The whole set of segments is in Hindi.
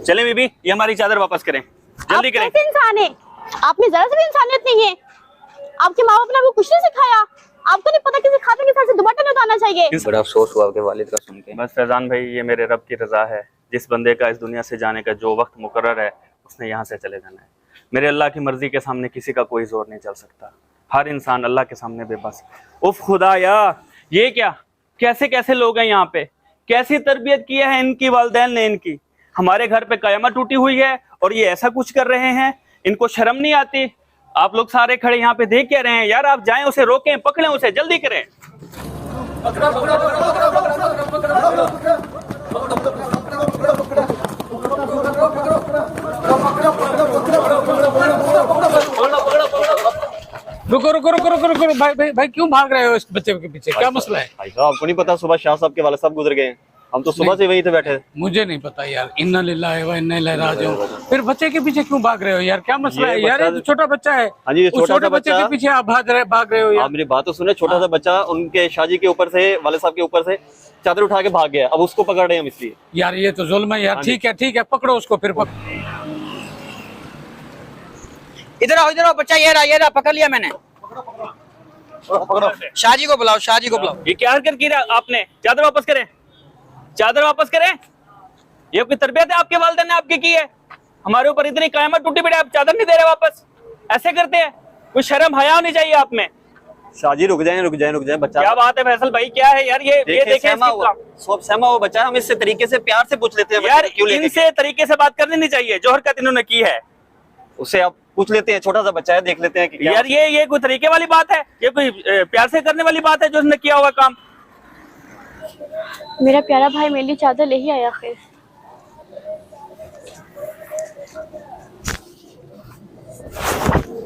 चलें बीबी, ये हमारी चादर वापस करें, जल्दी करें। आप कैसे इंसान है? आप में जरा सी भी इंसानियत नहीं है। आपके माँ बाप ने आपको कुछ नहीं सिखाया। आपको नहीं पता किसी खाते के सर से दुपट्टा नहीं उतारना चाहिए। बड़ा अफसोस हुआ आपके वालिद का सुन के। बस फैजान भाई, ये मेरे रब की रजा है। जिस बंदे का इस दुनिया से जाने का जो वक्त मुकर्रर है, उसने यहाँ से चले जाना है। मेरे अल्लाह की मर्जी के सामने किसी का कोई जोर नहीं चल सकता। हर इंसान अल्लाह के सामने बेबस। उफ खुदाया, ये क्या, कैसे कैसे लोग हैं यहाँ पे, कैसी तरबियत की है इनकी वालिदैन ने इनकी। हमारे घर पे कयामत टूटी हुई है और ये ऐसा कुछ कर रहे हैं, इनको शर्म नहीं आती। आप लोग सारे खड़े यहाँ पे देख क्या रहे हैं? यार आप जाएं, उसे रोकें, पकड़ें उसे, जल्दी करें। रुको रुको रुको रुको रुको भाई भाई भाई क्यों भाग रहे हो इस बच्चे के पीछे? क्या मसला है? भाई साहब आपको नहीं पता, सुबह शाह साहब के वाले साहब गुजर गए हैं। हम तो सुबह से वहीं पे बैठे थे। मुझे नहीं पता यार। इन्ना लिल्लाहि व इन्ना इलैहि राजिऊन। फिर बच्चे के पीछे क्यों भाग रहे हो यार? क्या मसला है यार? ये तो छोटा बच्चा है। हाँ जी, ये उस छोटे बच्चे के पीछे आप भाग रहे हो यार। आप मेरी बात तो सुने। छोटा सा बच्चा उनके शाहजी के ऊपर से, वाले साहब के ऊपर से चादर उठा के भाग गया। अब उसको पकड़ रहे हैं हम इसलिए। यार ये तो जुल्म है यार। ठीक है पकड़ो उसको फिर। इधर आओ बच्चा, ये रहा पकड़ लिया मैंने। शाहजी को बुलाओ, शाहजी को बुलाओ। ये क्या हरकत की आपने? चादर वापस करें, चादर वापस करें। ये कोई तरबियत है आपके वालिदैन ने आपकी की है? हमारे ऊपर इतनी कयामत टूटी पड़ी, आप चादर नहीं दे रहे वापस, ऐसे करते हैं? कोई शर्म हया होनी चाहिए आप में। शाहजी रुक जाए बच्चा। क्या बात है फैसल भाई, क्या है यार? ये देखें, सहमा हुआ बच्चा। हम इससे तरीके से प्यार से पूछ लेते हैं यार, क्यों इनसे तरीके से बात करनी नहीं चाहिए। जो हरकत इन्होंने की है उससे आप पूछ लेते हैं। छोटा सा बच्चा है, देख लेते हैं कि क्या। यार ये कोई तरीके वाली बात है? ये कोई प्यार से करने वाली बात है जो उसने किया हुआ काम? मेरा प्यारा भाई मेरे लिए चादर ले ही आया फिर।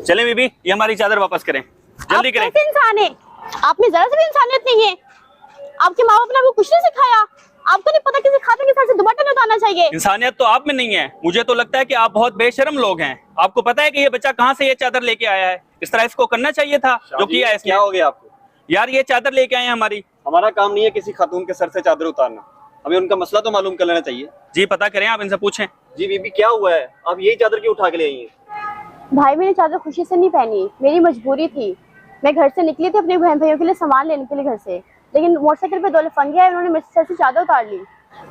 चलें बीबी, ये हमारी चादर वापस करें, जल्दी आप करें। कैसे इंसान है? आप में जरा सी भी इंसानियत नहीं है। आपके माँ बाप ने आपको कुछ नहीं सिखाया। आपको नहीं पता किसी खाते के सर से दुपट्टा नहीं उतारना चाहिए। इंसानियत तो आप में नहीं है। मुझे तो लगता है कि आप बहुत बेशर्म लोग हैं। आपको पता है कि ये बच्चा कहाँ से ये चादर लेके आया है? इस तरह इसको करना चाहिए था जो किया है इसने। क्या हो गया आपको? यार ये चादर लेके आए हैं हमारी। हमारा काम नहीं है किसी खातून के सर से चादर उतारना। हमें उनका मसला तो मालूम कर लेना चाहिए। जी पता करें, आप इनसे पूछें। जी बीबी क्या हुआ है? आप यही चादर क्यों उठा के ले आई हैं? भाई मैंने चादर खुशी से नहीं पहनी, मेरी मजबूरी थी। मैं घर से निकली थी अपने बहन भाइयों के लिए सामान लेने के लिए घर से, लेकिन मोटरसाइकिल पे दो लफंगे आए, उन्होंने मेरे सर से चादर उतार ली।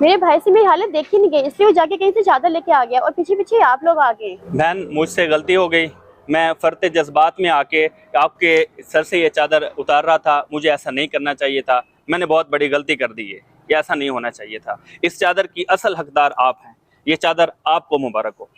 मेरे भाई से मेरी हालत देखी नहीं गई, इसलिए वो जाके कहीं से चादर लेके आ गया और पीछे पीछे आप लोग आ गए। बहन, मुझसे गलती हो गई। मैं फरते जज्बात में आके आपके सर से ये चादर उतार रहा था। मुझे ऐसा नहीं करना चाहिए था। मैंने बहुत बड़ी गलती कर दी है। ये ऐसा नहीं होना चाहिए था। इस चादर की असल हकदार आप हैं। ये चादर आपको मुबारक हो।